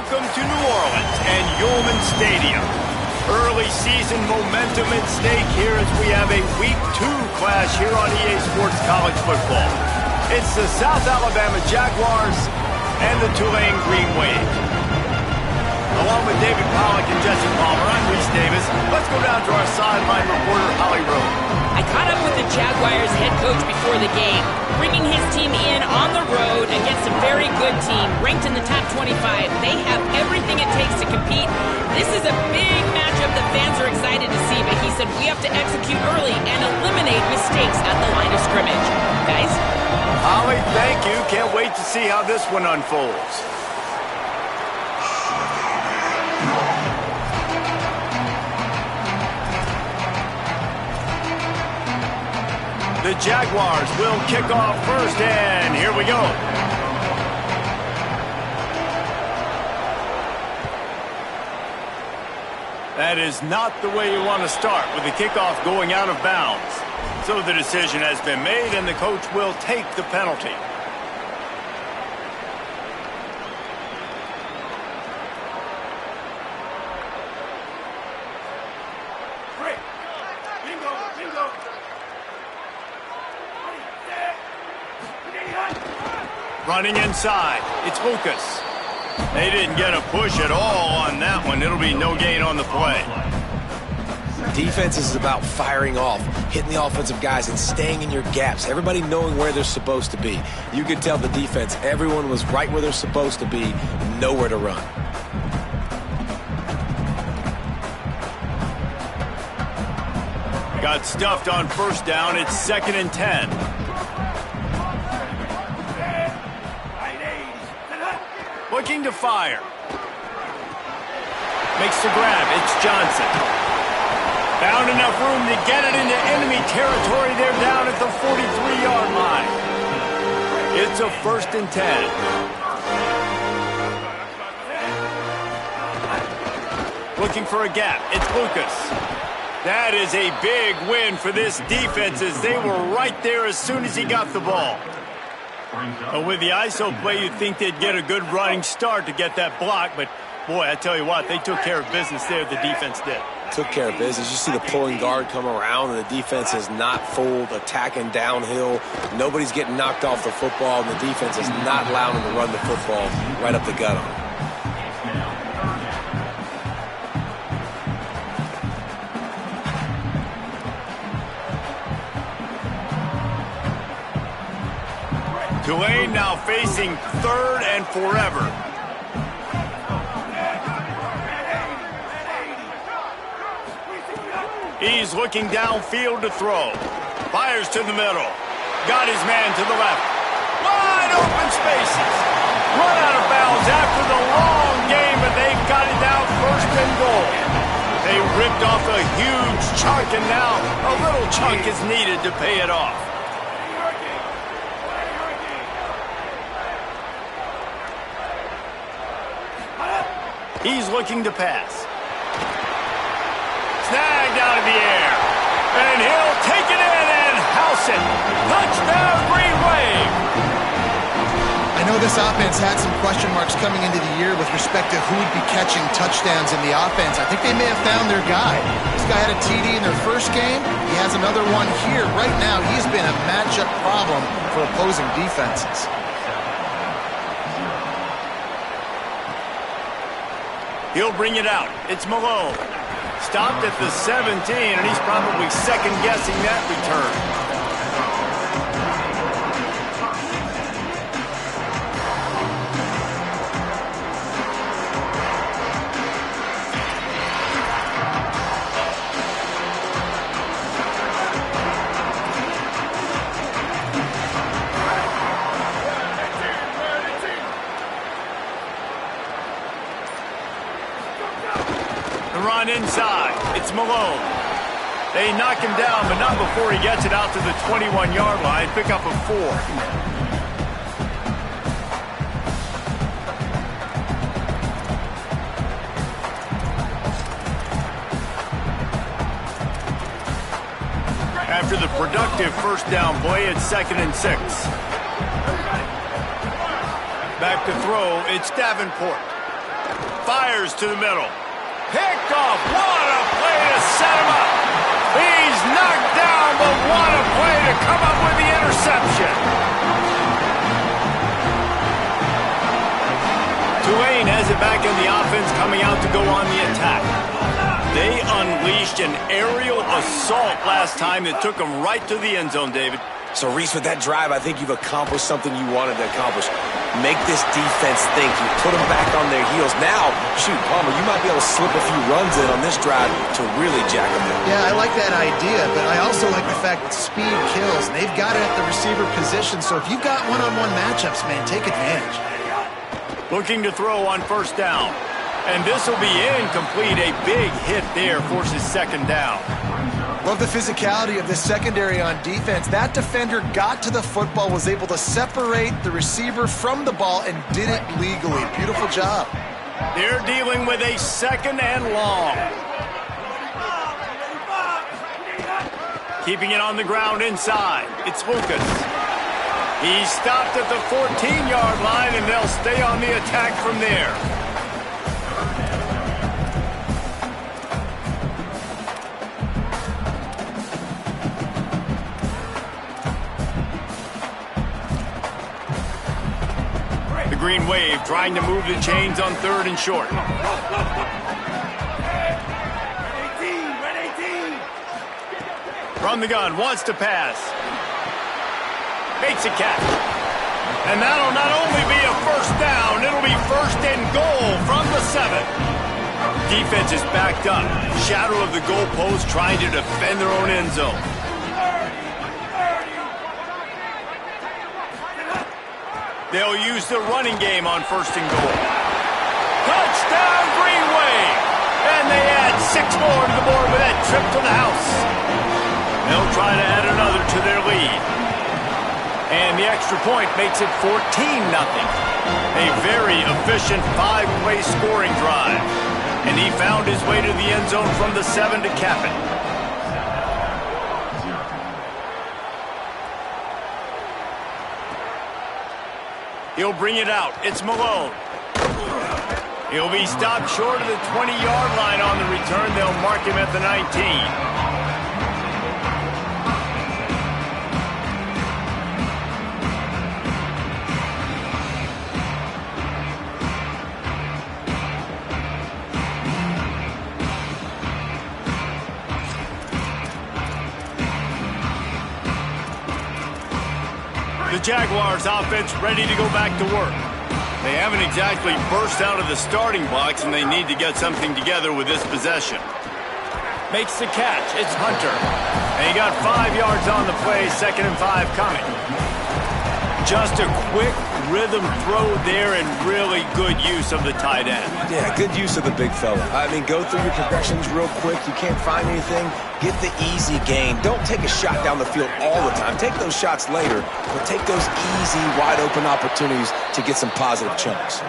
Welcome to New Orleans and Yulman Stadium. Early season momentum at stake here as we have a Week 2 clash here on EA Sports College Football. It's the South Alabama Jaguars and the Tulane Green Wave. Along with David Pollack and Jesse Palmer, I'm Reese Davis. Let's go down to our sideline reporter, Holly Rowe. I caught up with the Jaguars head coach before the game, bringing his team in on the road against a very good team, ranked in the top 25. They have everything it takes to compete. This is a big matchup that fans are excited to see, but he said we have to execute early and eliminate mistakes at the line of scrimmage. Guys? Holly, thank you. Can't wait to see how this one unfolds. The Jaguars will kick off first, and here we go. That is not the way you want to start with the kickoff going out of bounds. So the decision has been made, and the coach will take the penalty. Running inside, it's Lucas. They didn't get a push at all on that one. It'll be no gain on the play. Defense is about firing off, hitting the offensive guys, and staying in your gaps. Everybody knowing where they're supposed to be. You could tell the defense, everyone was right where they're supposed to be, nowhere to run. Got stuffed on first down. It's 2nd and 10. Looking to fire. Makes the grab. It's Johnson. Found enough room to get it into enemy territory. They're down at the 43-yard line. It's a 1st and 10. Looking for a gap. It's Lucas. That is a big win for this defense as they were right there as soon as he got the ball. But with the ISO play, you'd think they'd get a good running start to get that block. But, boy, I tell you what, they took care of business there, the defense did. Took care of business. You see the pulling guard come around, and the defense is not fooled, attacking downhill. Nobody's getting knocked off the football, and the defense is not allowing them to run the football right up the gut on them. Tulane now facing 3rd and forever. He's looking downfield to throw. Fires to the middle. Got his man to the left. Wide open spaces. Run out of bounds after the long game, but they've got it now 1st and goal. They ripped off a huge chunk, and now a little chunk is needed to pay it off. He's looking to pass. Snagged out of the air. And he'll take it in and house it. Touchdown, Green Wave. I know this offense had some question marks coming into the year with respect to who would be catching touchdowns in the offense. I think they may have found their guy. This guy had a TD in their first game. He has another one here. Right now, he's been a matchup problem for opposing defenses. He'll bring it out. It's Malone. Stopped at the 17, and he's probably second-guessing that return. Run inside. It's Malone. They knock him down, but not before he gets it out to the 21-yard line. Pick up a 4. After the productive first down play, it's 2nd and 6. Back to throw, it's Davenport. fires to the middle. Picked off. What a play to set him up. He's knocked down, but what a play to come up with the interception. Tulane has it back in the offense, coming out to go on the attack. They unleashed an aerial assault last time that took them right to the end zone, David. So, Reese, with that drive, I think you've accomplished something you wanted to accomplish. Make this defense think. You put them back on their heels. Now, shoot, Palmer, you might be able to slip a few runs in on this drive to really jack them in. Yeah, I like that idea, but I also like the fact that speed kills. And they've got it at the receiver position, so if you've got one-on-one matchups, man, take advantage. Looking to throw on first down. And this will be incomplete. A big hit there forces second down. Love the physicality of this secondary on defense. That defender got to the football, was able to separate the receiver from the ball, and did it legally. Beautiful job. They're dealing with a second and long. Keeping it on the ground inside. It's Lucas. He's stopped at the 14-yard line, and they'll stay on the attack from there. Green wave trying to move the chains on third and short. From the gun, wants to pass. Makes a catch. And that'll not only be a first down, it'll be first and goal from the 7. Defense is backed up. Shadow of the goalpost trying to defend their own end zone. They'll use the running game on first and goal. Touchdown, Green Wave! And they add 6 more to the board with that trip to the house. They'll try to add another to their lead. And the extra point makes it 14-0. A very efficient 5-play scoring drive. And he found his way to the end zone from the 7 to cap it. He'll bring it out. It's Malone. He'll be stopped short of the 20-yard line on the return. They'll mark him at the 19. The Jaguars offense ready to go back to work. They haven't exactly burst out of the starting blocks, and they need to get something together with this possession. Makes the catch. It's Hunter. And he got 5 yards on the play, 2nd and 5 coming. Just a quick rhythm throw there and really good use of the tight end. Yeah, good use of the big fella. I mean, go through your progressions real quick. You can't find anything. Get the easy gain. Don't take a shot down the field all the time. Take those shots later, but take those easy, wide-open opportunities to get some positive chunks.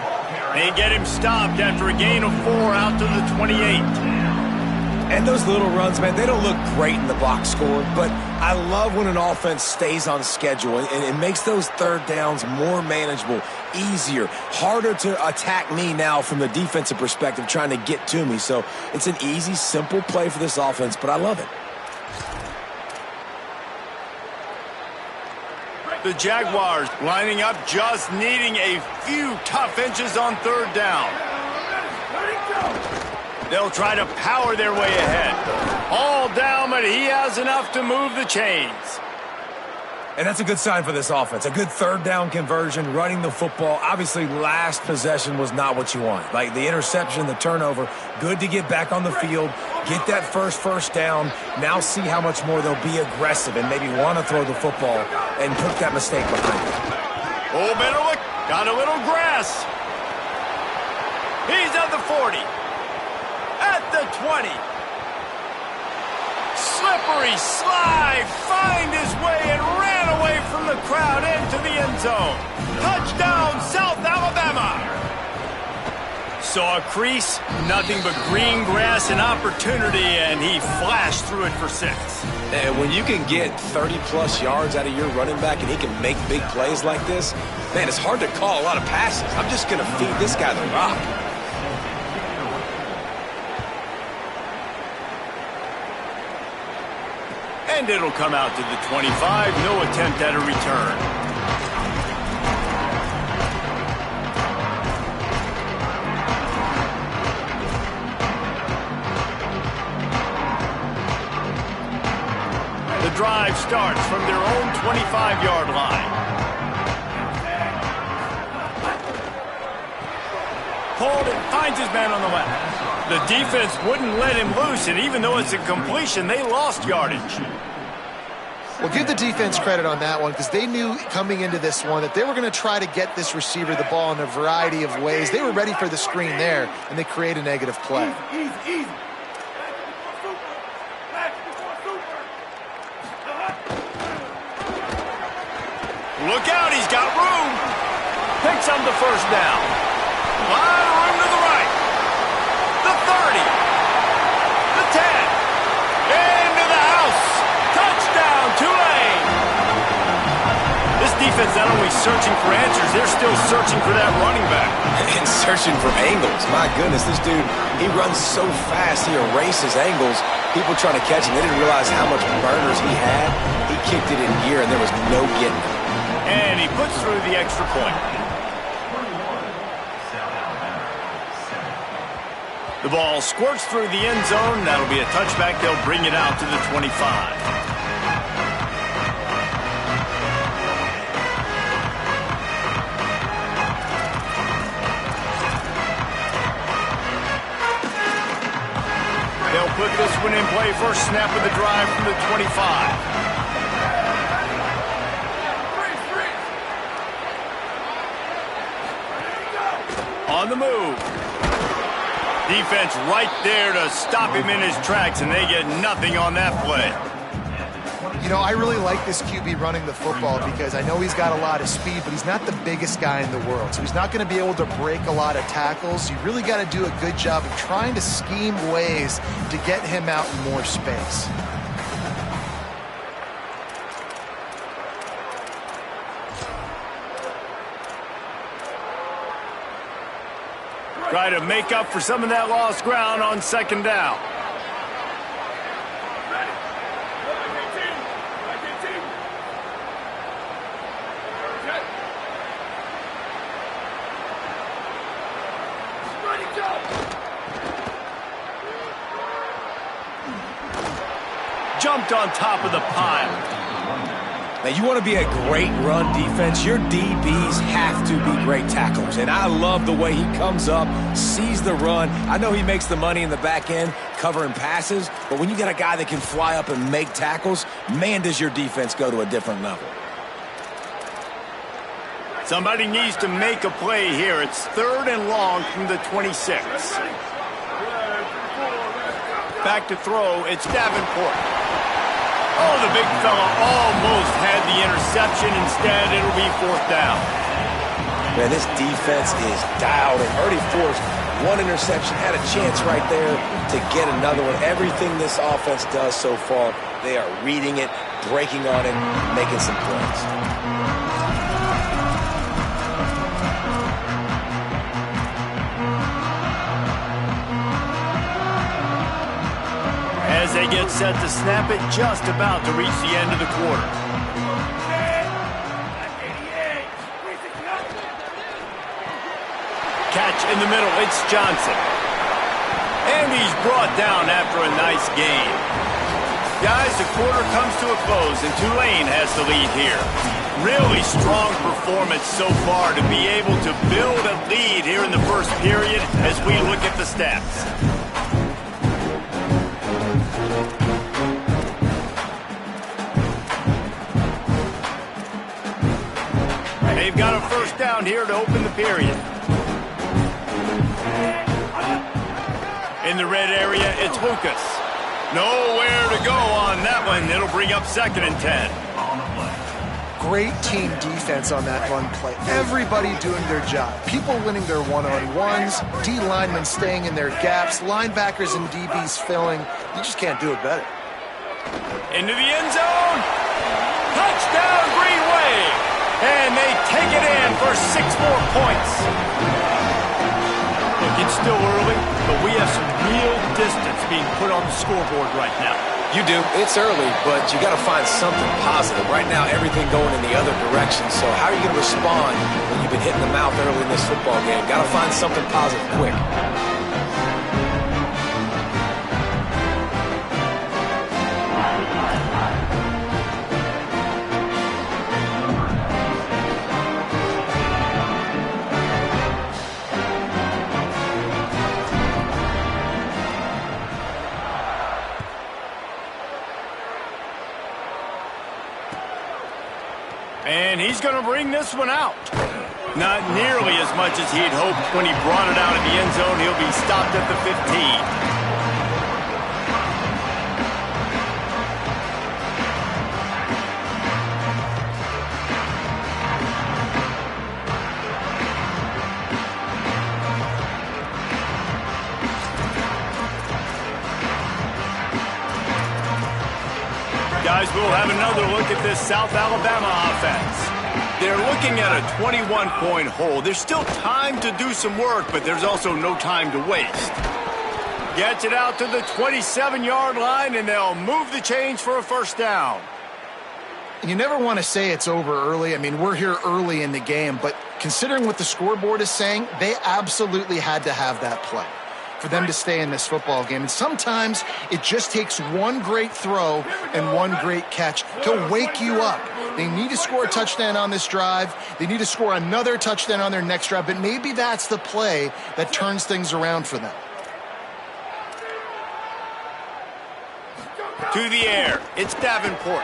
They get him stopped after a gain of 4 out to the 28. And those little runs, man, they don't look great in the box score, but I love when an offense stays on schedule, and it makes those third downs more manageable, easier, harder to attack me now from the defensive perspective trying to get to me. So it's an easy, simple play for this offense, but I love it. The Jaguars lining up, just needing a few tough inches on third down. They'll try to power their way ahead. All down, but he has enough to move the chains. And that's a good sign for this offense. A good third down conversion, running the football. Obviously, last possession was not what you want. Like the interception, the turnover, good to get back on the field, get that first down. Now see how much more they'll be aggressive and maybe want to throw the football and put that mistake behind them. Oh, better look. Got a little grass. He's at the 40. At the 20. Slippery slide, find his way and ran away from the crowd into the end zone. Touchdown, South Alabama. Saw a crease, nothing but green grass and opportunity, and he flashed through it for 6. And when you can get 30-plus yards out of your running back and he can make big plays like this, man, it's hard to call a lot of passes. I'm just going to feed this guy the rock. And it'll come out to the 25. No attempt at a return. The drive starts from their own 25-yard line. Hold it, finds his man on the left. The defense wouldn't let him loose, and even though it's a completion, they lost yardage. Well, give the defense credit on that one because they knew coming into this one that they were going to try to get this receiver the ball in a variety of ways. They were ready for the screen there, and they create a negative play. Easy. Look out, he's got room. Picks up the first down. A lot of room to the right. The 30. The 10. Into the house. Touchdown, Tulane. This defense not only searching for answers, they're still searching for that running back. And searching for angles. My goodness, this dude, he runs so fast, he erases angles. People trying to catch him, they didn't realize how much burners he had. He kicked it in gear, and there was no getting it. And he puts through the extra point. The ball squirts through the end zone. That'll be a touchback. They'll bring it out to the 25. They'll put this one in play. First snap of the drive from the 25. On the move. Defense right there to stop him in his tracks, and they get nothing on that play. You know, I really like this QB running the football because I know he's got a lot of speed, but he's not the biggest guy in the world. So he's not going to be able to break a lot of tackles. You really got to do a good job of trying to scheme ways to get him out in more space. Try to make up for some of that lost ground on second down. Jumped on top of the pile. Now, you want to be a great run defense, your DBs have to be great tacklers. And I love the way he comes up, sees the run. I know he makes the money in the back end covering passes, but when you got a guy that can fly up and make tackles, man, does your defense go to a different level. Somebody needs to make a play here. It's 3rd and long from the 26. Back to throw, it's Davenport. Oh, the big fella almost had the interception. Instead, it'll be 4th down. Man, this defense is dialed and already forced one interception, had a chance right there to get another one. Everything this offense does so far, they are reading it, breaking on it, making some plays. As they get set to snap it, just about to reach the end of the quarter. Catch in the middle, it's Johnson. And he's brought down after a nice gain. Guys, the quarter comes to a close, and Tulane has the lead here. Really strong performance so far to be able to build a lead here in the first period as we look at the stats. They've got a first down here to open the period. In the red area, it's Lucas. Nowhere to go on that one. It'll bring up 2nd and 10. Great team defense on that run play. Everybody doing their job. People winning their one-on-ones, D linemen staying in their gaps, linebackers and DBs filling. You just can't do it better. Into the end zone. Touchdown, Green Wave. And they take it in for 6 more points. Look, it's still early, but we have some real distance being put on the scoreboard right now. You do. It's early, but you got to find something positive. Right now, everything going in the other direction. So how are you going to respond when you've been hitting the mouth early in this football game? Got to find something positive quick. And he's going to bring this one out. Not nearly as much as he'd hoped when he brought it out of the end zone. He'll be stopped at the 15. Guys, we'll have another look at this South Alabama offense. They're looking at a 21-point hole. There's still time to do some work, but there's also no time to waste. Gets it out to the 27-yard line, and they'll move the chains for a first down. You never want to say it's over early. I mean, we're here early in the game, but considering what the scoreboard is saying, they absolutely had to have that play for them to stay in this football game. And sometimes it just takes one great throw and one great catch to wake you up. They need to score a touchdown on this drive. They need to score another touchdown on their next drive, but maybe that's the play that turns things around for them. To the air, it's Davenport.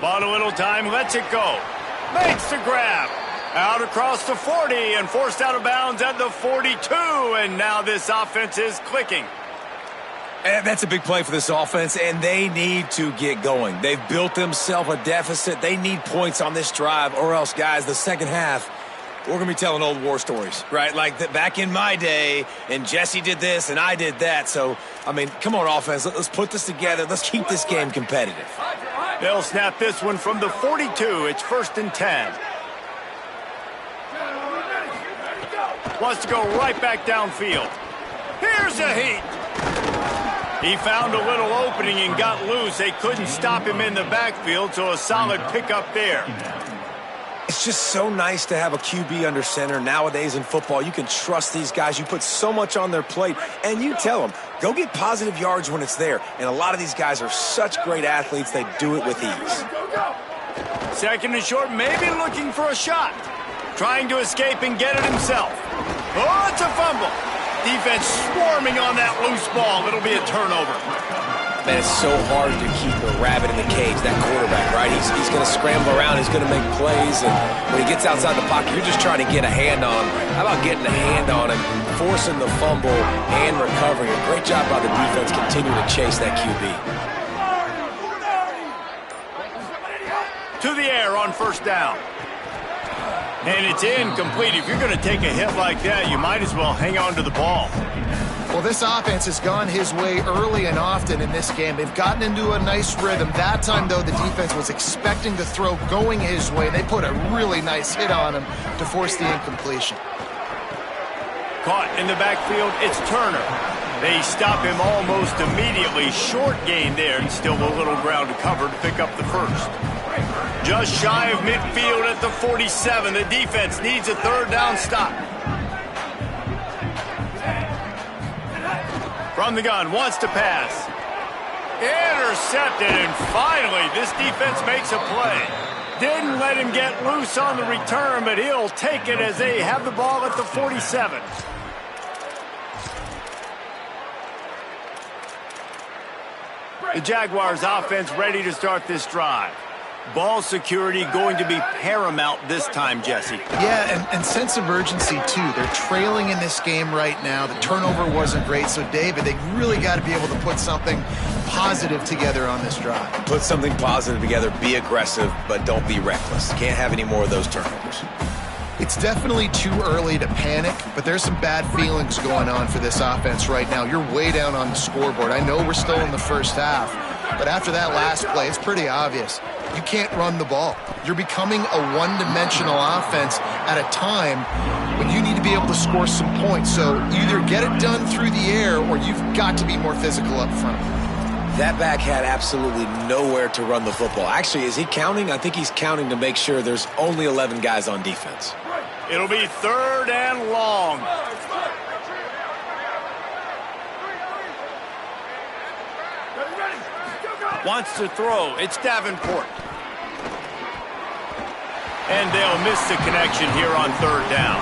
Bought a little time, lets it go. Makes the grab. Out across the 40 and forced out of bounds at the 42. And now this offense is clicking. And that's a big play for this offense, and they need to get going. They've built themselves a deficit. They need points on this drive, or else, guys, the second half, we're going to be telling old war stories, right? Like back in my day, and Jesse did this, and I did that. So, I mean, come on, offense. Let's put this together. Let's keep this game competitive. They'll snap this one from the 42. It's 1st and 10. Wants to go right back downfield. Here's a heat. He found a little opening and got loose. They couldn't stop him in the backfield, so a solid pickup there. It's just so nice to have a QB under center. Nowadays in football, you can trust these guys. You put so much on their plate, and you tell them, go get positive yards when it's there. And a lot of these guys are such great athletes, they do it with ease. 2nd and short, maybe looking for a shot. Trying to escape and get it himself. Oh, it's a fumble. Defense swarming on that loose ball. It'll be a turnover. Man, it's so hard to keep a rabbit in the cage, that quarterback, right? He's going to scramble around. He's going to make plays. And when he gets outside the pocket, you're just trying to get a hand on him. How about getting a hand on him, forcing the fumble, and recovering? A great job by the defense continuing to chase that QB. To the air on 1st down. And it's incomplete. If you're going to take a hit like that, you might as well hang on to the ball. Well, this offense has gone his way early and often in this game. They've gotten into a nice rhythm. That time, though, the defense was expecting the throw going his way. They put a really nice hit on him to force the incompletion. Caught in the backfield, it's Turner. They stop him almost immediately. Short gain there, and still a little ground to cover to pick up the first. Just shy of midfield at the 47. The defense needs a 3rd down stop. From the gun, wants to pass. Intercepted, and finally this defense makes a play. Didn't let him get loose on the return, but he'll take it as they have the ball at the 47. The Jaguars offense ready to start this drive. Ball security going to be paramount this time, Jesse. Yeah, and sense of urgency, too. They're trailing in this game right now. The turnover wasn't great, so, David, they really got to be able to put something positive together on this drive. Put something positive together, be aggressive, but don't be reckless. Can't have any more of those turnovers. It's definitely too early to panic, but there's some bad feelings going on for this offense right now. You're way down on the scoreboard. I know we're still in the first half, but after that last play, it's pretty obvious. You can't run the ball. You're becoming a one-dimensional offense at a time when you need to be able to score some points. So either get it done through the air or you've got to be more physical up front. That back had absolutely nowhere to run the football. Actually, is he counting? I think he's counting to make sure there's only 11 guys on defense. It'll be 3rd and long. Wants to throw. It's Davenport. And they'll miss the connection here on 3rd down.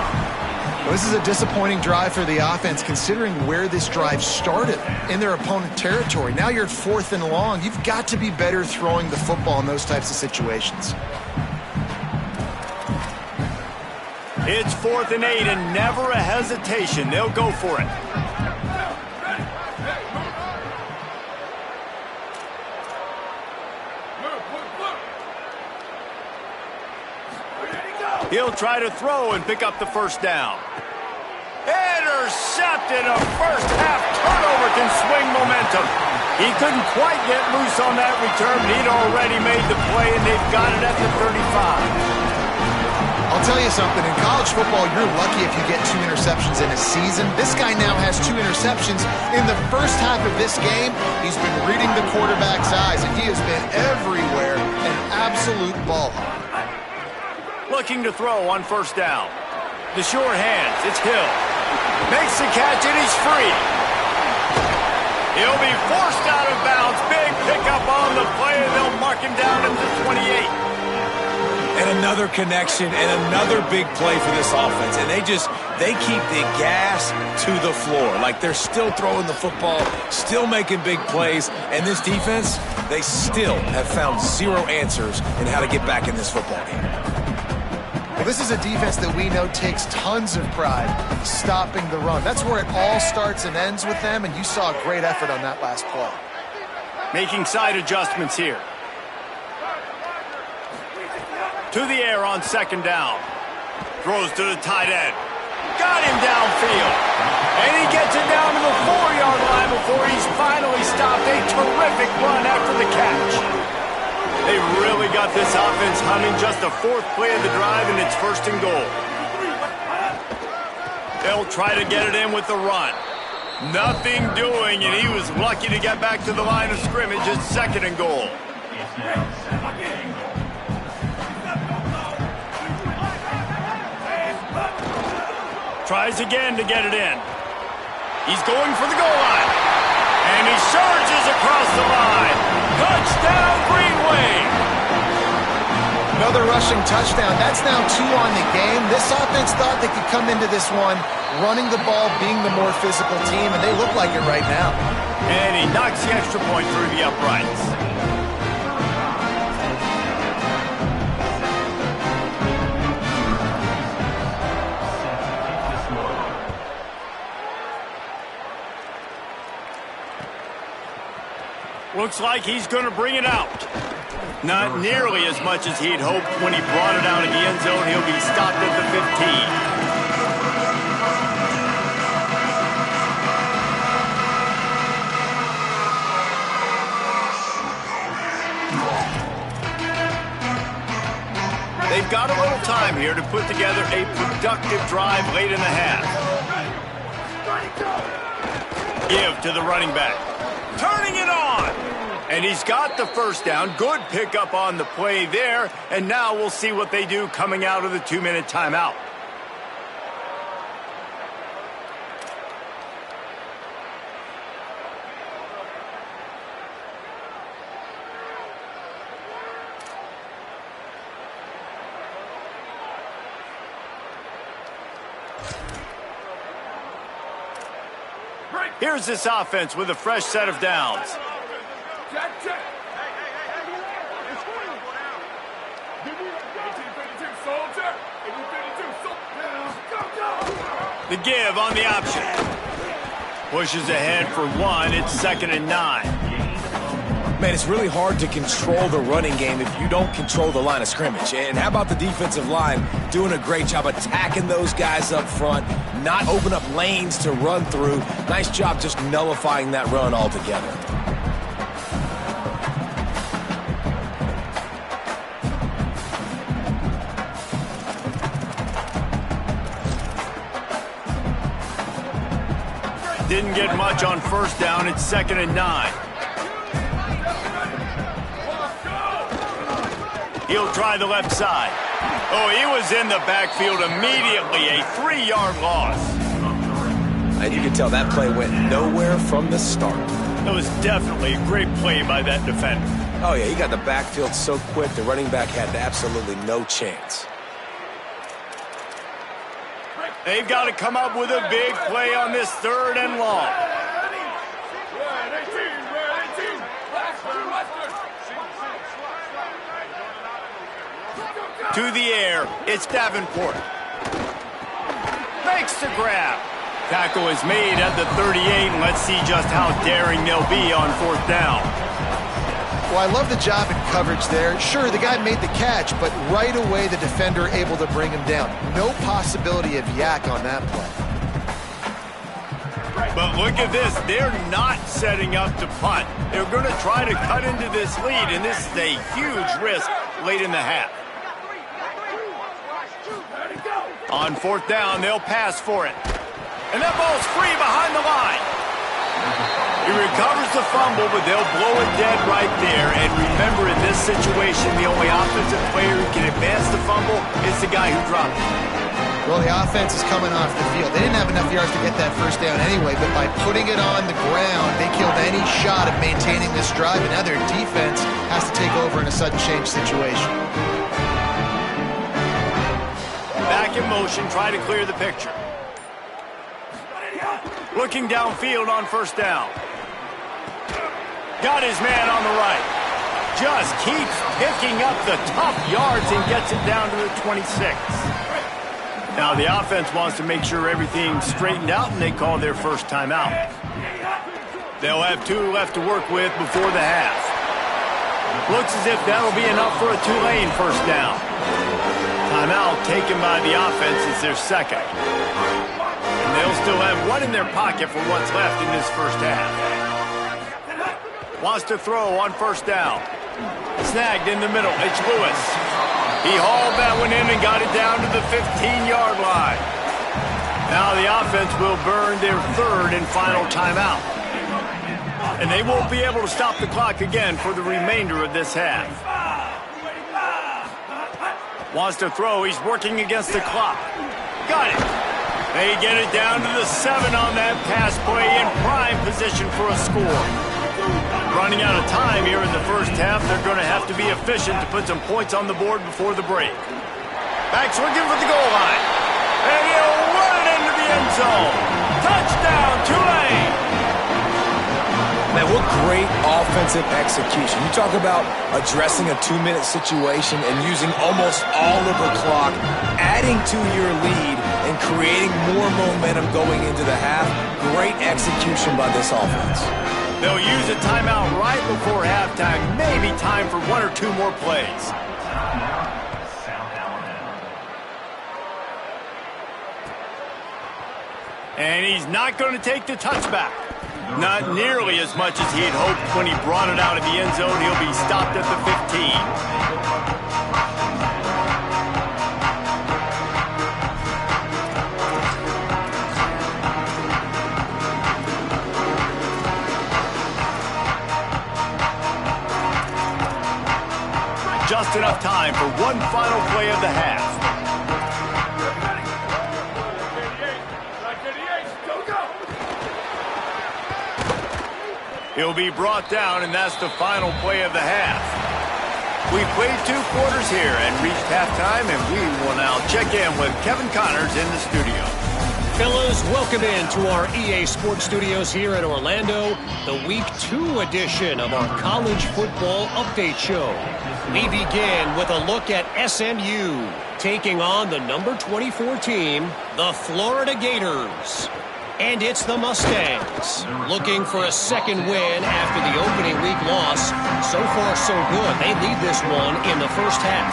Well, this is a disappointing drive for the offense, considering where this drive started, in their opponent territory. Now you're at 4th and long. You've got to be better throwing the football in those types of situations. It's 4th and 8, and never a hesitation. They'll go for it. He'll try to throw and pick up the 1st down. Intercepted. A first-half turnover can swing momentum. He couldn't quite get loose on that return, but he'd already made the play, and they've got it at the 35. I'll tell you something. In college football, you're lucky if you get 2 interceptions in a season. This guy now has 2 interceptions. In the first half of this game, he's been reading the quarterback's eyes, and he has been everywhere, an absolute ball hawk. Looking to throw on 1st down. The sure hands. It's Hill. Makes the catch, and he's free. He'll be forced out of bounds. Big pickup on the play, and they'll mark him down at the 28. And another connection and another big play for this offense. And they keep the gas to the floor. Like they're still throwing the football, still making big plays. And this defense, they still have found 0 answers in how to get back in this football game. Well, this is a defense that we know takes tons of pride stopping the run. That's where it all starts and ends with them, and you saw a great effort on that last play. Making side adjustments here. To the air on 2nd down. Throws to the tight end. Got him downfield. And he gets it down to the 4-yard line before he's finally stopped. A terrific run after the catch. They really got this offense humming. Just the 4th play of the drive, and it's 1st and goal. They'll try to get it in with the run. Nothing doing, and he was lucky to get back to the line of scrimmage. It's 2nd and goal. Tries again to get it in. He's going for the goal line. And he surges across the line. Touchdown, Green Wave! Another rushing touchdown. That's now 2 on the game. This offense thought they could come into this one running the ball, being the more physical team, and they look like it right now. And he knocks the extra point through the uprights. Looks like he's going to bring it out. Not nearly as much as he'd hoped when he brought it out in the end zone. He'll be stopped at the 15. They've got a little time here to put together a productive drive late in the half. Give to the running back. Turning it on. And he's got the 1st down. Good pickup on the play there. And now we'll see what they do coming out of the 2-minute timeout. Here's this offense with a fresh set of downs. The give on the option. Pushes ahead for 1. It's 2nd and 9. Man, it's really hard to control the running game if you don't control the line of scrimmage. And how about the defensive line doing a great job attacking those guys up front, not open up lanes to run through. Nice job just nullifying that run altogether. Didn't get much on 1st down. It's 2nd and 9. He'll try the left side. Oh, he was in the backfield immediately. A 3-yard loss. And you can tell that play went nowhere from the start. It was definitely a great play by that defender. Oh, yeah, he got the backfield so quick, the running back had absolutely no chance. They've got to come up with a big play on this 3rd and long. To the air, it's Davenport. Makes the grab. Tackle is made at the 38, and let's see just how daring they'll be on 4th down. Well, I love the job in coverage there. Sure, the guy made the catch, but right away the defender able to bring him down. No possibility of yak on that play. But look at this. They're not setting up to punt. They're going to try to cut into this lead, and this is a huge risk late in the half. On 4th down, they'll pass for it. And that ball's free behind the line. He recovers the fumble, but they'll blow it dead right there. And remember, in this situation, the only offensive player who can advance the fumble is the guy who dropped it. Well, the offense is coming off the field. They didn't have enough yards to get that 1st down anyway, but by putting it on the ground, they killed any shot of maintaining this drive, and now their defense has to take over in a sudden change situation. Back in motion, try to clear the picture. Looking downfield on 1st down. Got his man on the right. Just keeps picking up the tough yards and gets it down to the 26. Now the offense wants to make sure everything's straightened out, and they call their first timeout. They'll have 2 left to work with before the half. Looks as if that'll be enough for a Tulane 1st down. Timeout taken by the offense is their 2nd. And they'll still have 1 in their pocket for what's left in this 1st half. Wants to throw on 1st down. Snagged in the middle. It's Lewis. He hauled that one in and got it down to the 15-yard line. Now the offense will burn their 3rd and final timeout. And they won't be able to stop the clock again for the remainder of this half. Wants to throw. He's working against the clock. Got it. They get it down to the 7 on that pass play, in prime position for a score. Running out of time here in the 1st half, they're going to have to be efficient to put some points on the board before the break. Back's looking for the goal line. And he'll run it into the end zone. Touchdown, Tulane! Man, what great offensive execution. You talk about addressing a 2-minute situation and using almost all of the clock, adding to your lead and creating more momentum going into the half. Great execution by this offense. They'll use a timeout right before halftime. Maybe time for 1 or 2 more plays. And he's not going to take the touchback. Not nearly as much as he had hoped when he brought it out of the end zone. He'll be stopped at the 15. Just enough time for one final play of the half. He'll be brought down, and that's the final play of the half. We've played 2 quarters here and reached halftime, and we will now check in with Kevin Connors in the studio. Fellas, welcome in to our EA Sports Studios here in Orlando, the Week 2 edition of our College Football Update Show. We begin with a look at SMU taking on the number 24 team, the Florida Gators. And it's the Mustangs, looking for a 2nd win after the opening week loss. So far, so good. They lead this one in the 1st half.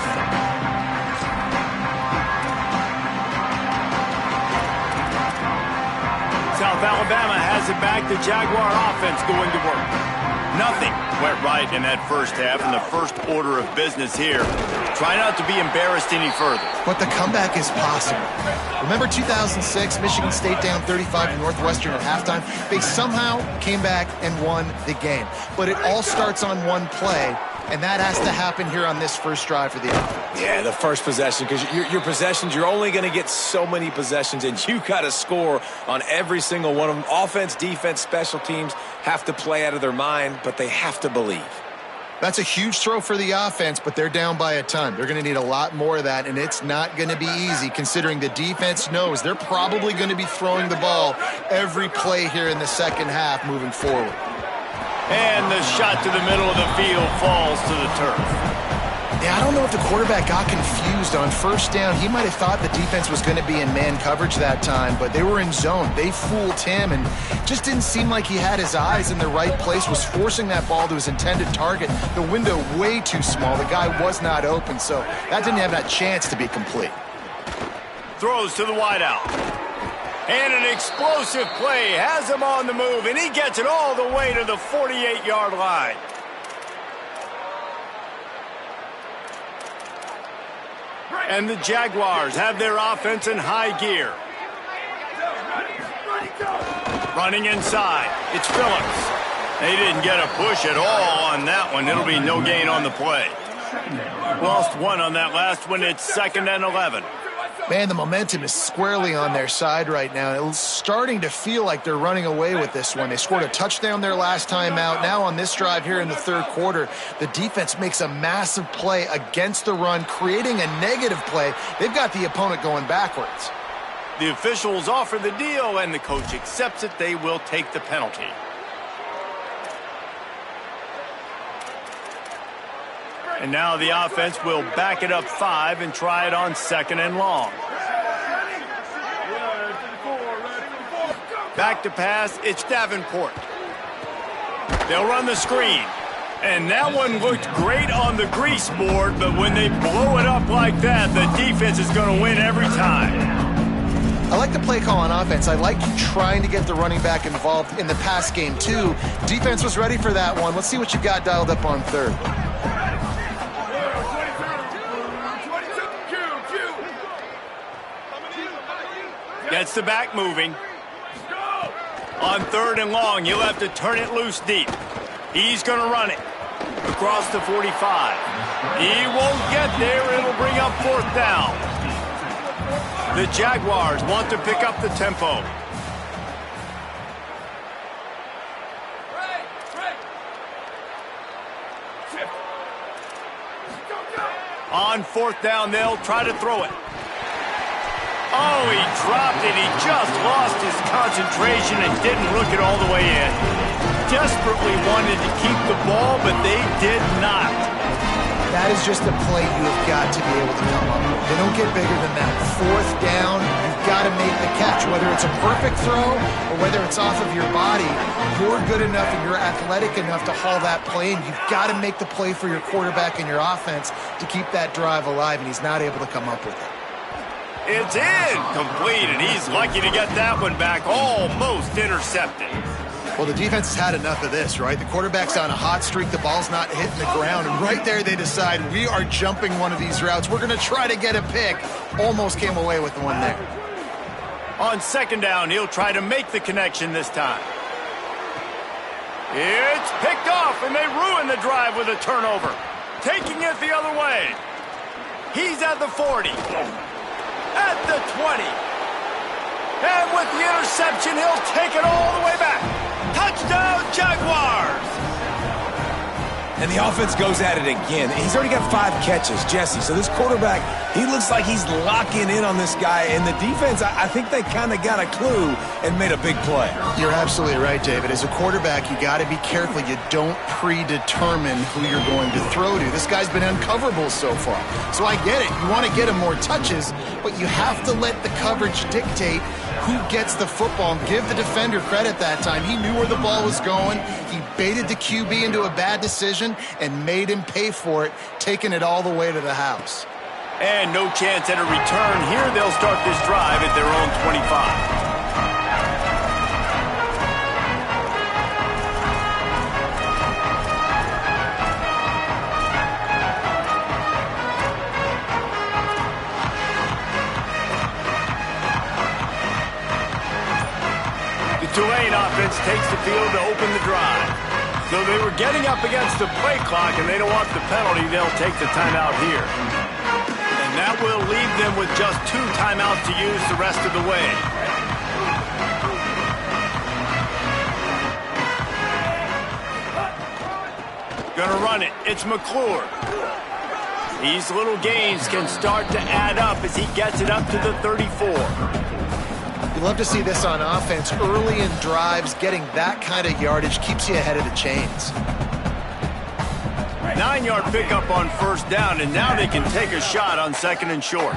South Alabama has it back. The Jaguar offense going to work. Nothing went right in that 1st half, and the first order of business here. Try not to be embarrassed any further. But the comeback is possible. Remember 2006, Michigan State down 35 to Northwestern at halftime? They somehow came back and won the game. But it all starts on one play, And that has to happen here on this first drive for the offense. Yeah, the first possession, because your possessions, you're only going to get so many possessions, and you got to score on every single one of them. Offense, defense, special teams have to play out of their mind, but they have to believe. That's a huge throw for the offense, but they're down by a ton. They're going to need a lot more of that, and it's not going to be easy considering the defense knows they're probably going to be throwing the ball every play here in the second half moving forward. And the shot to the middle of the field falls to the turf. Yeah, I don't know if the quarterback got confused on first down. He might have thought the defense was going to be in man coverage that time, but they were in zone. They fooled him and just didn't seem like he had his eyes in the right place, was forcing that ball to his intended target. The window way too small. The guy was not open, so that didn't have that chance to be complete. Throws to the wideout. And an explosive play has him on the move, and he gets it all the way to the 48-yard line. And the Jaguars have their offense in high gear. Running inside, it's Phillips. They didn't get a push at all on that one. It'll be no gain on the play. Lost one on that last one. It's 2nd and 11. Man, the momentum is squarely on their side right now. It's starting to feel like they're running away with this one. They scored a touchdown their last time out. Now on this drive here in the third quarter, the defense makes a massive play against the run, creating a negative play. They've got the opponent going backwards. The officials offer the deal, and the coach accepts it. They will take the penalty. And now the offense will back it up 5 and try it on 2nd and long. Back to pass, it's Davenport. They'll run the screen. And that one looked great on the grease board, but when they blow it up like that, the defense is going to win every time. I like the play call on offense. I like trying to get the running back involved in the pass game, too. Defense was ready for that one. Let's see what you got dialed up on third. Gets the back moving. On 3rd and long, you'll have to turn it loose deep. He's going to run it across the 45. He won't get there. It'll bring up 4th down. The Jaguars want to pick up the tempo. On 4th down, they'll try to throw it. Oh, he dropped it. He just lost his concentration and didn't look it all the way in. Desperately wanted to keep the ball, but they did not. That is just a play you have got to be able to come up with. They don't get bigger than that. 4th down, you've got to make the catch. Whether it's a perfect throw or whether it's off of your body, you're good enough and you're athletic enough to haul that play, and you've got to make the play for your quarterback and your offense to keep that drive alive, and he's not able to come up with it. It's incomplete, and he's lucky to get that one back, almost intercepted. Well, the defense has had enough of this, right? The quarterback's on a hot streak. The ball's not hitting the ground, and right there they decide we are jumping one of these routes. We're going to try to get a pick. Almost came away with the one there. On 2nd down, he'll try to make the connection this time. It's picked off, and they ruin the drive with a turnover. Taking it the other way. He's at the 40. At the 20. And with the interception, he'll take it all the way back. Touchdown, Jaguars! And the offense goes at it again. He's already got 5 catches, Jesse. So this quarterback, he looks like he's locking in on this guy. And the defense, I think they kind of got a clue and made a big play. You're absolutely right, David. As a quarterback, you got to be careful. You don't predetermine who you're going to throw to. This guy's been uncoverable so far. So I get it. You want to get him more touches, but you have to let the coverage dictate who gets the football. And give the defender credit that time. He knew where the ball was going. He baited the QB into a bad decision and made him pay for it, taking it all the way to the house. And no chance at a return here. They'll start this drive at their own 25. The Tulane offense takes the field to open the drive. So they were getting up against the play clock, and they don't want the penalty. They'll take the timeout here. And that will leave them with just 2 timeouts to use the rest of the way. Gonna run it. It's McClure. These little gains can start to add up as he gets it up to the 34. You love to see this on offense. Early in drives, getting that kind of yardage keeps you ahead of the chains. 9-yard pickup on first down, and now they can take a shot on 2nd and short.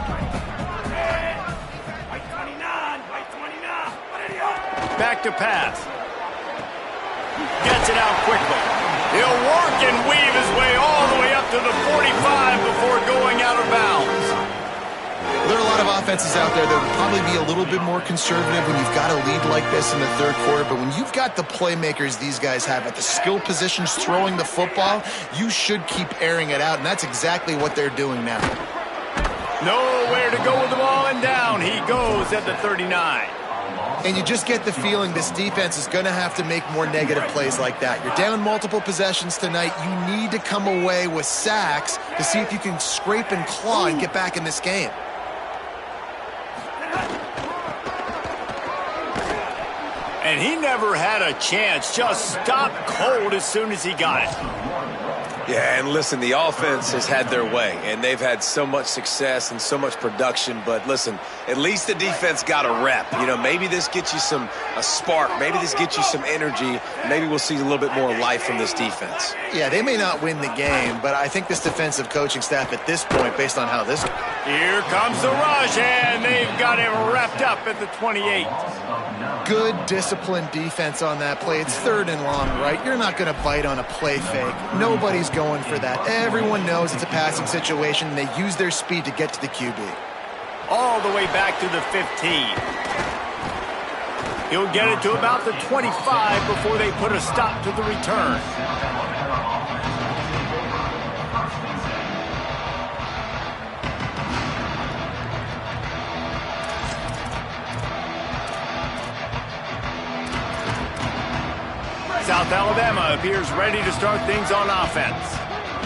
Back to pass. Gets it out quickly. He'll work and weave his way all the way up to the 45 before going out of bounds. There are a lot of offenses out there that would probably be a little bit more conservative when you've got a lead like this in the 3rd quarter, but when you've got the playmakers these guys have at the skill positions throwing the football, you should keep airing it out, and that's exactly what they're doing now. Nowhere to go with the ball, and down he goes at the 39. And you just get the feeling this defense is going to have to make more negative plays like that. You're down multiple possessions tonight. You need to come away with sacks to see if you can scrape and claw and get back in this game. And he never had a chance. Just stopped cold as soon as he got it. Yeah, and listen, the offense has had their way, and they've had so much success and so much production. But listen, at least the defense got a rep. You know, maybe this gets you a spark. Maybe this gets you some energy. Maybe we'll see a little bit more life from this defense. Yeah, they may not win the game, but I think this defensive coaching staff at this point, based on how this... Here comes the rush, and they've got him wrapped up at the 28. Good, disciplined defense on that play. It's 3rd and long, right? You're not going to bite on a play fake. Nobody's going for that. Everyone knows it's a passing situation, and they use their speed to get to the QB. All the way back to the 15. He'll get it to about the 25 before they put a stop to the return. South Alabama appears ready to start things on offense.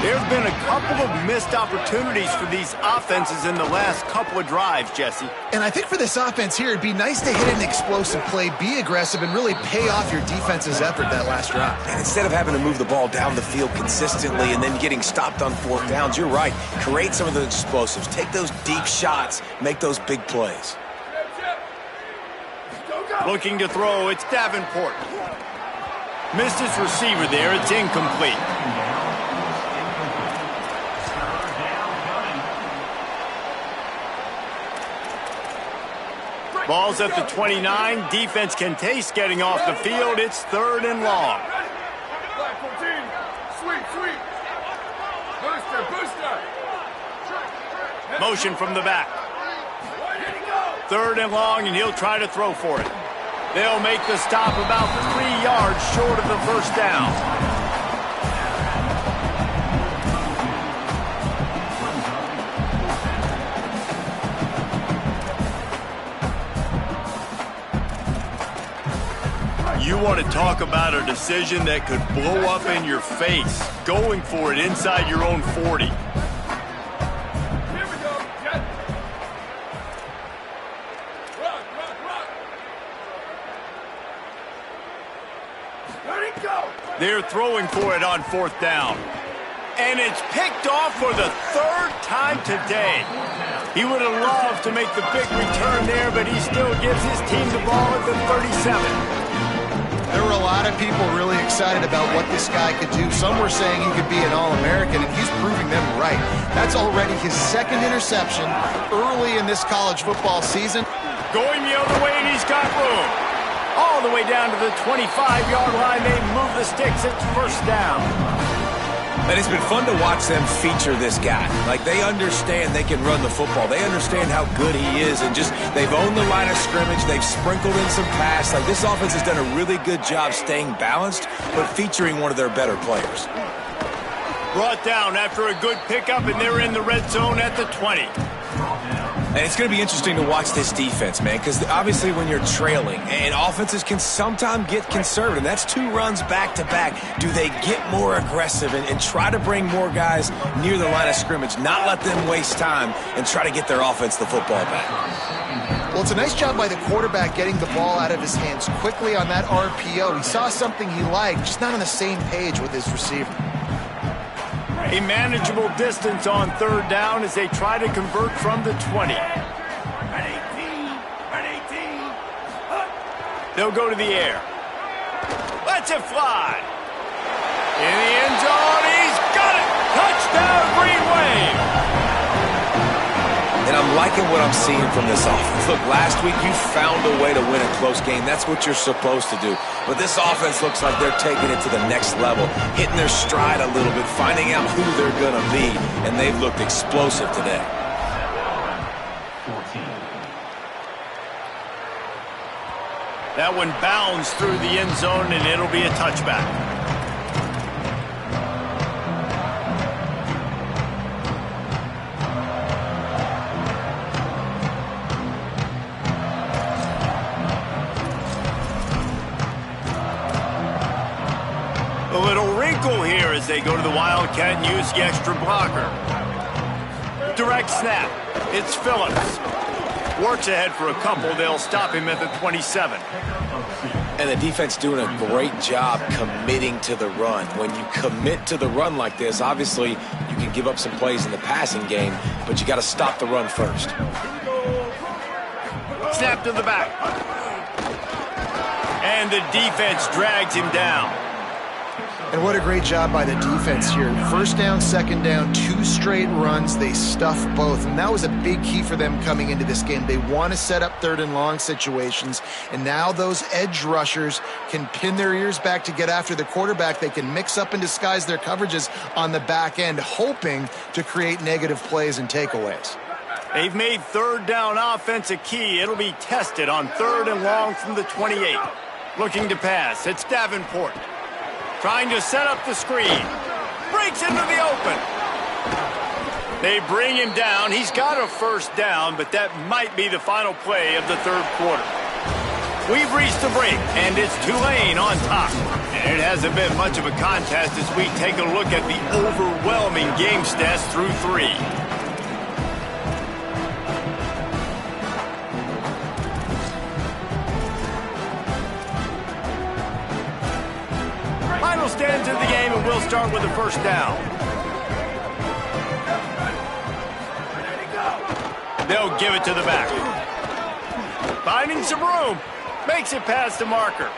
There's been a couple of missed opportunities for these offenses in the last couple of drives, Jesse. And I think for this offense here, it'd be nice to hit an explosive play, be aggressive, and really pay off your defense's effort that last drive. And instead of having to move the ball down the field consistently and then getting stopped on 4th downs, you're right. Create some of those explosives. Take those deep shots. Make those big plays. Looking to throw, it's Davenport. Missed his receiver there. It's incomplete. Ball's at the 29. Defense can taste getting off the field. It's 3rd and long. Motion from the back. 3rd and long, and he'll try to throw for it. They'll make the stop about 3 yards short of the first down. You want to talk about a decision that could blow up in your face, going for it inside your own 40. They're throwing for it on 4th down. And it's picked off for the 3rd time today. He would have loved to make the big return there, but he still gives his team the ball at the 37. There were a lot of people really excited about what this guy could do. Some were saying he could be an All-American, and he's proving them right. That's already his 2nd interception early in this college football season. Going the other way, and he's got room. All the way down to the 25-yard line. They move the sticks at 1st down. And it's been fun to watch them feature this guy. Like, they understand they can run the football. They understand how good he is, and just they've owned the line of scrimmage. They've sprinkled in some pass. Like, this offense has done a really good job staying balanced, but featuring one of their better players. Brought down after a good pickup, and they're in the red zone at the 20. And it's going to be interesting to watch this defense, man, because obviously when you're trailing, and offenses can sometimes get conservative. That's 2 runs back-to-back. Do they get more aggressive and try to bring more guys near the line of scrimmage, not let them waste time, and try to get their offense the football back? Well, it's a nice job by the quarterback getting the ball out of his hands quickly on that RPO. He saw something he liked, just not on the same page with his receiver. A manageable distance on 3rd down as they try to convert from the 20. They'll go to the air. Lets it fly. In the end zone, he's got it. Touchdown, Green Wave. And I'm liking what I'm seeing from this offense. Look, last week you found a way to win a close game. That's what you're supposed to do. But this offense looks like they're taking it to the next level, hitting their stride a little bit, finding out who they're going to be, and they've looked explosive today. That one bounds through the end zone, and it'll be a touchback. A little wrinkle here as they go to the Wildcat and use the extra blocker. Direct snap. It's Phillips. Works ahead for a couple. They'll stop him at the 27. And the defense doing a great job committing to the run. When you commit to the run like this, obviously you can give up some plays in the passing game, but you got to stop the run first. Snap to the back. And the defense drags him down. And what a great job by the defense here. 1st down, 2nd down, 2 straight runs. They stuff both. And that was a big key for them coming into this game. They want to set up 3rd and long situations. And now those edge rushers can pin their ears back to get after the quarterback. They can mix up and disguise their coverages on the back end, hoping to create negative plays and takeaways. They've made 3rd down offense a key. It'll be tested on 3rd and long from the 28. Looking to pass. It's Davenport. Trying to set up the screen. Breaks into the open. They bring him down. He's got a 1st down, but that might be the final play of the 3rd quarter. We've reached the break, and it's Tulane on top. And it hasn't been much of a contest as we take a look at the overwhelming game stats through 3. Final stands of the game, and we'll start with the 1st down. They'll give it to the back. Finding some room. Makes it past the marker.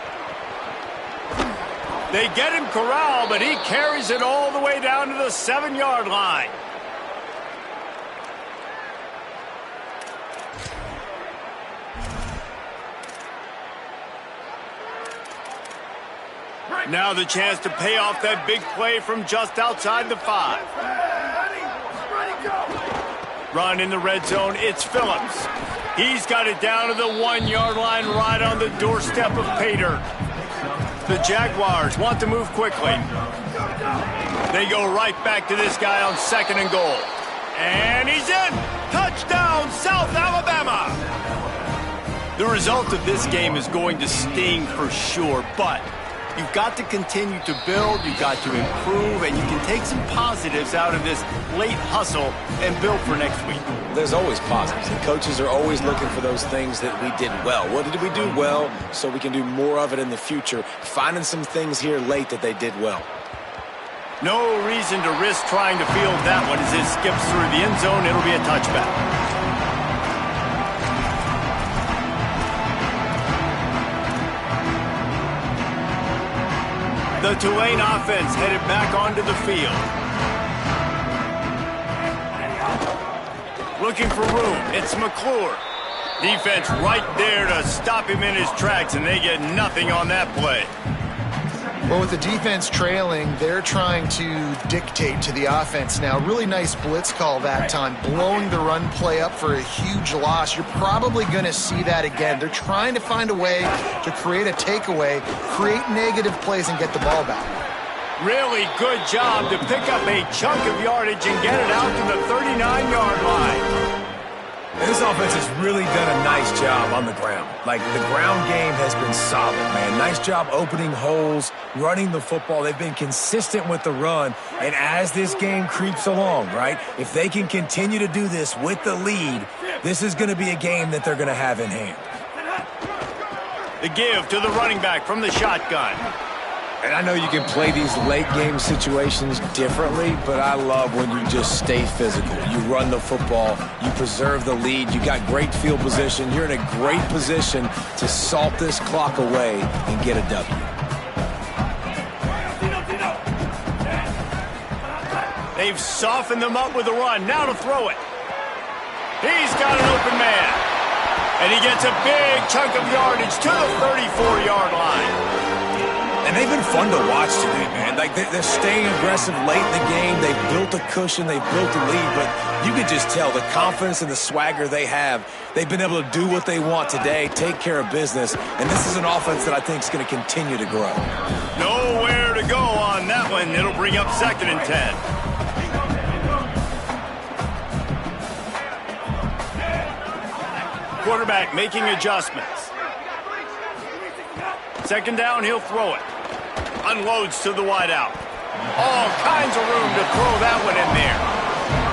They get him corralled, but he carries it all the way down to the 7-yard line. Now the chance to pay off that big play from just outside the 5. Run in the red zone, it's Phillips. He's got it down to the 1-yard line right on the doorstep of pay dirt. The Jaguars want to move quickly. They go right back to this guy on 2nd and goal. And he's in! Touchdown, South Alabama! The result of this game is going to sting for sure, but you've got to continue to build, you've got to improve, and you can take some positives out of this late hustle and build for next week. There's always positives, and coaches are always looking for those things that we did well. What did we do well so we can do more of it in the future? Finding some things here late that they did well. No reason to risk trying to field that one as it skips through the end zone. It'll be a touchback. The Tulane offense headed back onto the field. Looking for room. It's McClure. Defense right there to stop him in his tracks, and they get nothing on that play. Well, with the defense trailing, they're trying to dictate to the offense now. Really nice blitz call that time, blowing the run play up for a huge loss. You're probably going to see that again. They're trying to find a way to create a takeaway, create negative plays, and get the ball back. Really good job to pick up a chunk of yardage and get it out to the 39-yard line. And this offense has really done a nice job on the ground. Like, the ground game has been solid, man. Nice job opening holes, running the football. They've been consistent with the run. And as this game creeps along, right, if they can continue to do this with the lead, this is going to be a game that they're going to have in hand. The give to the running back from the shotgun. And I know you can play these late game situations differently, but I love when you just stay physical. You run the football, you preserve the lead, you got great field position, you're in a great position to salt this clock away and get a W. They've softened them up with a run. Now to throw it. He's got an open man. And he gets a big chunk of yardage to the 34-yard line. And they've been fun to watch today, man. Like, they're staying aggressive late in the game. They've built a cushion. They've built a lead. But you can just tell the confidence and the swagger they have. They've been able to do what they want today, take care of business. And this is an offense that I think is going to continue to grow. Nowhere to go on that one. It'll bring up 2nd and 10. Quarterback making adjustments. 2nd down, he'll throw it. Unloads to the wideout. All kinds of room to throw that one in there.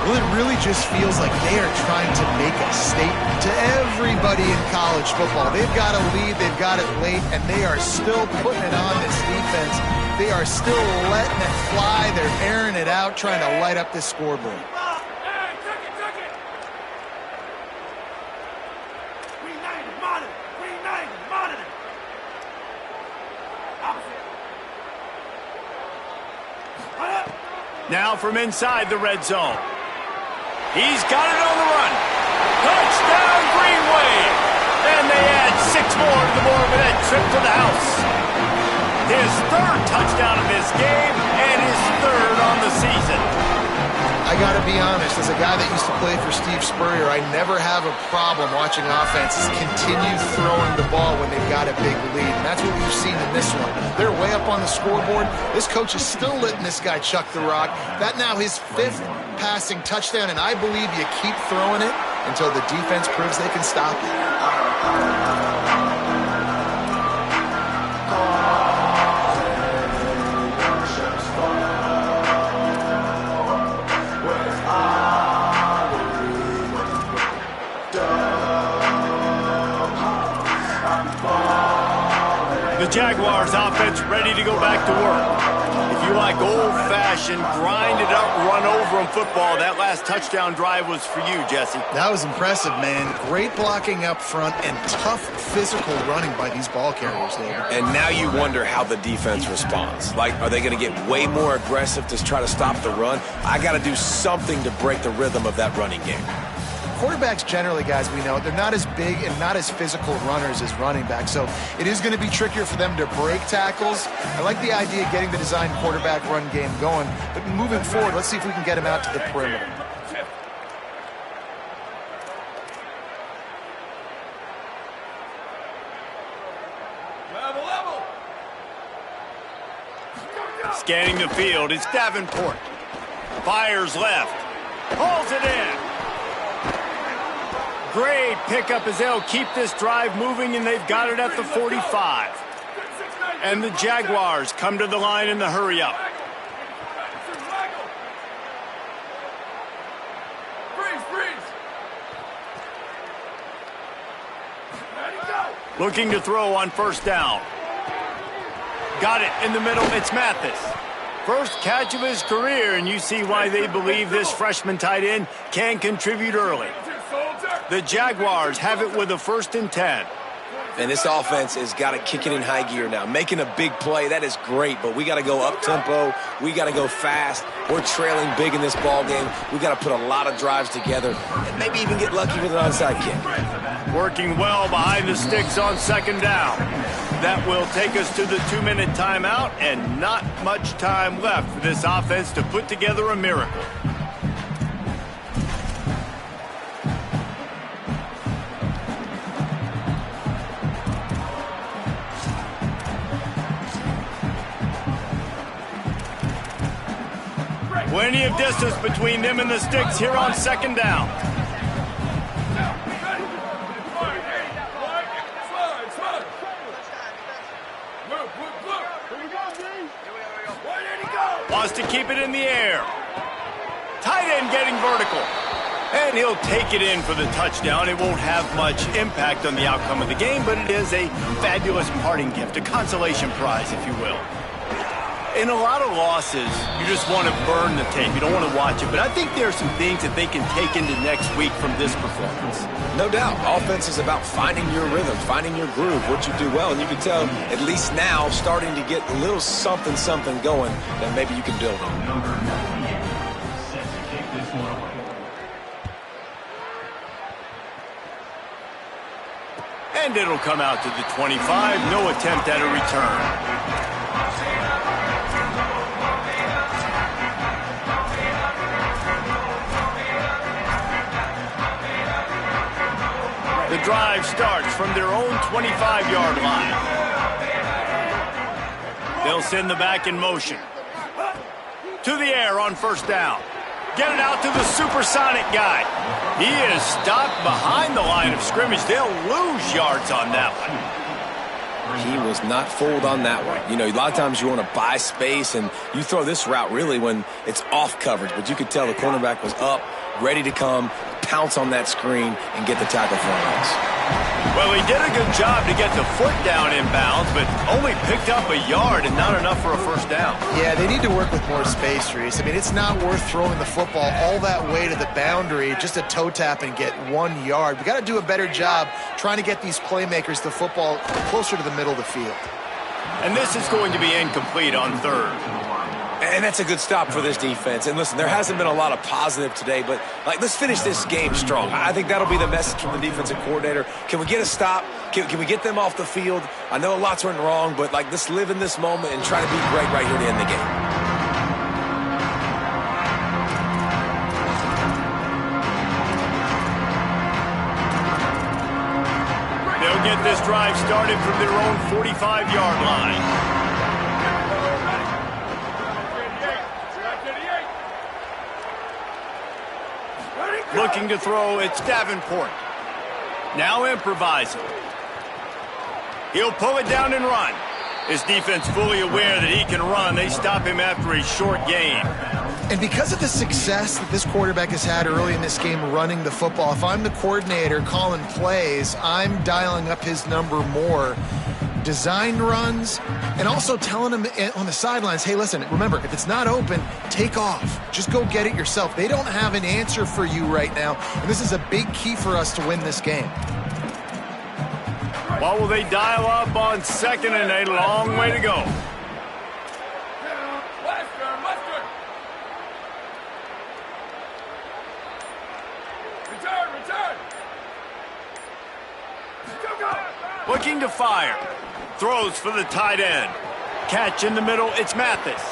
Well, it really just feels like they are trying to make a statement to everybody in college football. They've got a lead, they've got it late, and they are still putting it on this defense. They are still letting it fly. They're airing it out, trying to light up this scoreboard. Now from inside the red zone. He's got it on the run. Touchdown, Green Wave. And they add 6 more to the Moorhead trip to the house. His 3rd touchdown of this game and his 3rd on the season. I got to be honest, as a guy that used to play for Steve Spurrier, I never have a problem watching offenses continue throwing the ball when they've got a big lead. And that's what we've seen in this one. They're way up on the scoreboard. This coach is still letting this guy chuck the rock. That now his 5th passing touchdown, and I believe you keep throwing it until the defense proves they can stop it. The Jaguars offense ready to go back to work. If you like old-fashioned, grind-it-up, run-over-'em football, that last touchdown drive was for you, Jesse. That was impressive, man. Great blocking up front and tough physical running by these ball carriers, David. And now you wonder how the defense responds. Like, are they going to get way more aggressive to try to stop the run? I got to do something to break the rhythm of that running game. Quarterbacks generally, guys, we know, they're not as big and not as physical runners as running backs, so it is going to be trickier for them to break tackles. I like the idea of getting the design quarterback run game going, but moving forward, let's see if we can get him out to the perimeter. Scanning the field, it's Davenport. Fires left. Pulls it in. Great pickup as they'll keep this drive moving, and they've got it at the 45. And the Jaguars come to the line in the hurry-up. Looking to throw on 1st down. Got it in the middle. It's Mathis. First catch of his career, and you see why they believe this freshman tight end can contribute early. The Jaguars have it with a 1st and 10. And this offense has got to kick it in high gear now. Making a big play, that is great, but we got to go up-tempo. We got to go fast. We're trailing big in this ball game. We got to put a lot of drives together and maybe even get lucky with an onside kick. Working well behind the sticks on 2nd down. That will take us to the 2-minute timeout, and not much time left for this offense to put together a miracle. Plenty of distance between them and the sticks here on 2nd down. Wants to keep it in the air. Tight end getting vertical. And he'll take it in for the touchdown. It won't have much impact on the outcome of the game, but it is a fabulous parting gift, a consolation prize, if you will. In a lot of losses, you just want to burn the tape. You don't want to watch it. But I think there are some things that they can take into next week from this performance. No doubt. Offense is about finding your rhythm, finding your groove, what you do well. And you can tell, at least now, starting to get a little something going that maybe you can build on. And it'll come out to the 25. No attempt at a return. The drive starts from their own 25-yard line. They'll send the back in motion. To the air on first down. Get it out to the supersonic guy. He is stopped behind the line of scrimmage. They'll lose yards on that one. He was not fooled on that one. You know, a lot of times you want to buy space, and you throw this route really when it's off coverage. But you could tell the cornerback was up, ready to come, pounce on that screen, and get the tackle for a loss. Well, he did a good job to get the foot down in bounds, but only picked up a yard and not enough for a first down. Yeah, they need to work with more space, Reese. I mean, it's not worth throwing the football all that way to the boundary, just a toe tap and get 1 yard. We got to do a better job trying to get these playmakers the football closer to the middle of the field. And this is going to be incomplete on third. And that's a good stop for this defense. And listen, there hasn't been a lot of positive today, but let's finish this game strong. I think that'll be the message from the defensive coordinator. Can we get a stop? Can we get them off the field? I know lots went wrong, but let's live in this moment and try to be great right here to end the game. They'll get this drive started from their own 45-yard line. Looking to throw, it's Davenport. Now improvising. He'll pull it down and run. His defense fully aware that he can run. They stop him after a short gain. And because of the success that this quarterback has had early in this game running the football, if I'm the coordinator calling plays, I'm dialing up his number more. Design runs, and also telling them on the sidelines, hey, listen, remember, if it's not open, take off. Just go get it yourself. They don't have an answer for you right now, and this is a big key for us to win this game. Well, will they dial up on second and a long way to go? Looking to fire. Throws for the tight end. Catch in the middle, it's Mathis.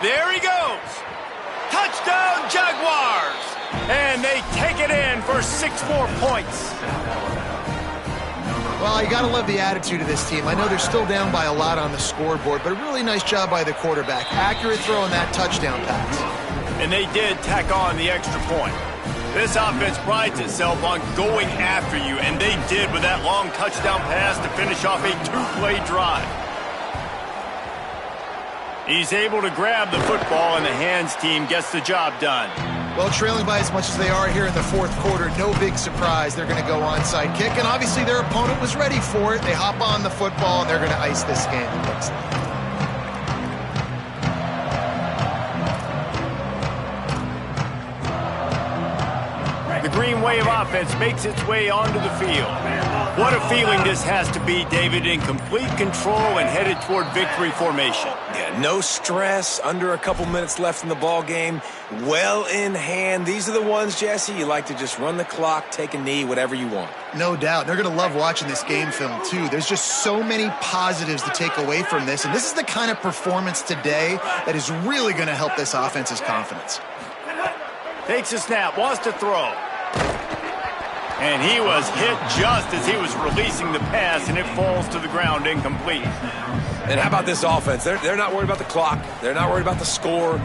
There he goes. Touchdown, Jaguars! And they take it in for 6 more points. Well, you got to love the attitude of this team. I know they're still down by a lot on the scoreboard, but a really nice job by the quarterback. Accurate throw in that touchdown pass. And they did tack on the extra point. This offense prides itself on going after you, and they did with that long touchdown pass to finish off a 2-play drive. He's able to grab the football, and the hands team gets the job done. Well, trailing by as much as they are here in the fourth quarter, no big surprise. They're going to go onside kick, and obviously their opponent was ready for it. They hop on the football, and they're going to ice this game, it looks like. The Green Wave offense makes its way onto the field. What a feeling this has to be, David, in complete control and headed toward victory formation. Yeah, no stress, under a couple minutes left in the ball game, well in hand. These are the ones, Jesse, you like to just run the clock, take a knee, whatever you want. No doubt. They're going to love watching this game film, too. There's just so many positives to take away from this, and this is the kind of performance today that is really going to help this offense's confidence. Takes a snap, wants to throw. And he was hit just as he was releasing the pass, and it falls to the ground incomplete. And how about this offense? They're not worried about the clock. They're not worried about the score.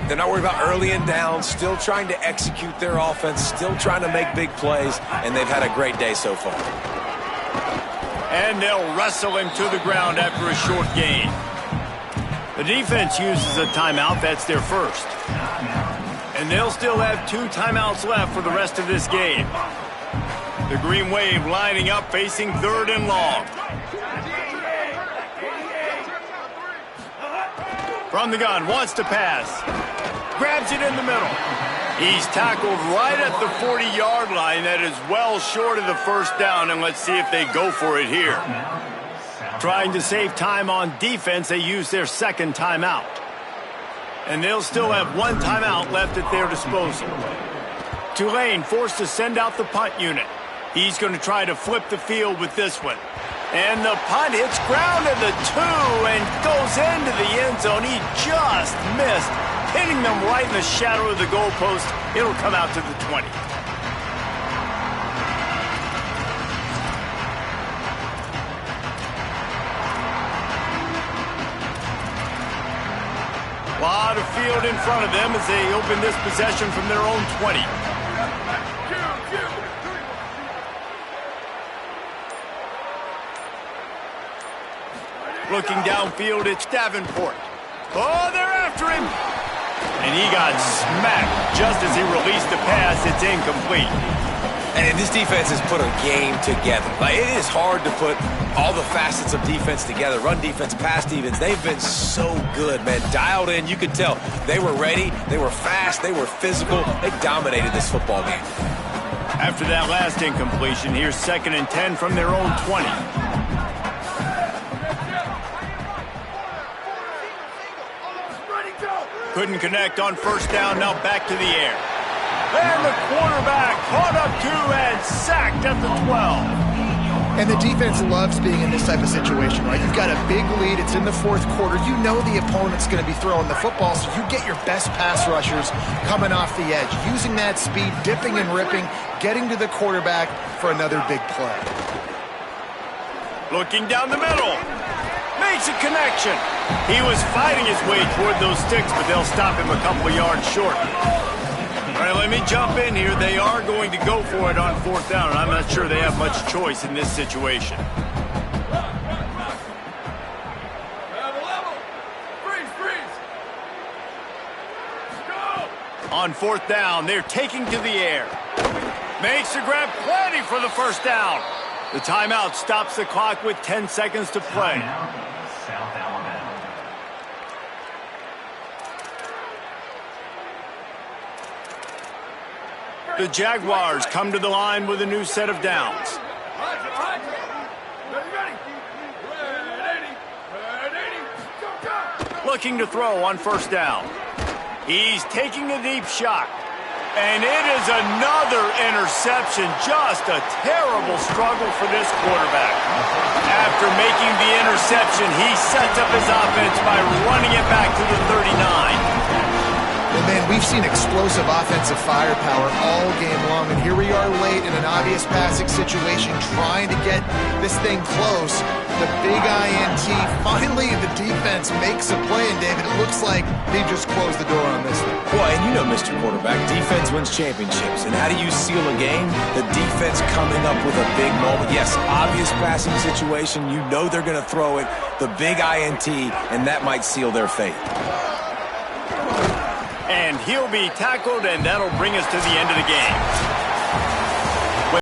They're not worried about early and down. Still trying to execute their offense. Still trying to make big plays. And they've had a great day so far. And they'll wrestle him to the ground after a short gain. The defense uses a timeout. That's their first. And they'll still have 2 timeouts left for the rest of this game. The Green Wave lining up, facing 3rd and long. From the gun, wants to pass. Grabs it in the middle. He's tackled right at the 40-yard line. That is well short of the first down, and let's see if they go for it here. Trying to save time on defense, they use their 2nd timeout. And they'll still have 1 timeout left at their disposal. Tulane forced to send out the punt unit. He's going to try to flip the field with this one. And the punt hits ground at the 2 and goes into the end zone. He just missed, hitting them right in the shadow of the goalpost. It'll come out to the 20. A lot of field in front of them as they open this possession from their own 20. Looking downfield, it's Davenport. Oh, they're after him. And he got smacked just as he released the pass. It's incomplete. And this defense has put a game together. Like, it is hard to put all the facets of defense together. Run defense, pass defense. They've been so good, man. Dialed in. You could tell they were ready. They were fast. They were physical. They dominated this football game. After that last incompletion, here's 2nd and 10 from their own 20. Couldn't connect on first down. Now back to the air. And the quarterback caught up to and sacked at the 12. And the defense loves being in this type of situation, right? You've got a big lead. It's in the 4th quarter. You know the opponent's going to be throwing the football, so you get your best pass rushers coming off the edge, using that speed, dipping and ripping, getting to the quarterback for another big play. Looking down the middle. Makes a connection. He was fighting his way toward those sticks, but they'll stop him a couple of yards short. All right, let me jump in here. They are going to go for it on 4th down, and I'm not sure they have much choice in this situation. On 4th down, they're taking to the air. Makes the grab, plenty for the first down. The timeout stops the clock with 10 seconds to play. South Alabama. The Jaguars come to the line with a new set of downs. Looking to throw on first down. He's taking a deep shot. And it is another interception. Just a terrible struggle for this quarterback. After making the interception, he sets up his offense by running it back to the 39. Well, man, we've seen explosive offensive firepower all game long, and here we are late in an obvious passing situation trying to get this thing close. The big INT, finally the defense makes a play, and David, it looks like they just closed the door on this one. Well, and you know, Mr. Quarterback, defense wins championships. And how do you seal a game? The defense coming up with a big moment. Yes, obvious passing situation. You know they're going to throw it. The big INT, and that might seal their fate. And he'll be tackled, and that'll bring us to the end of the game.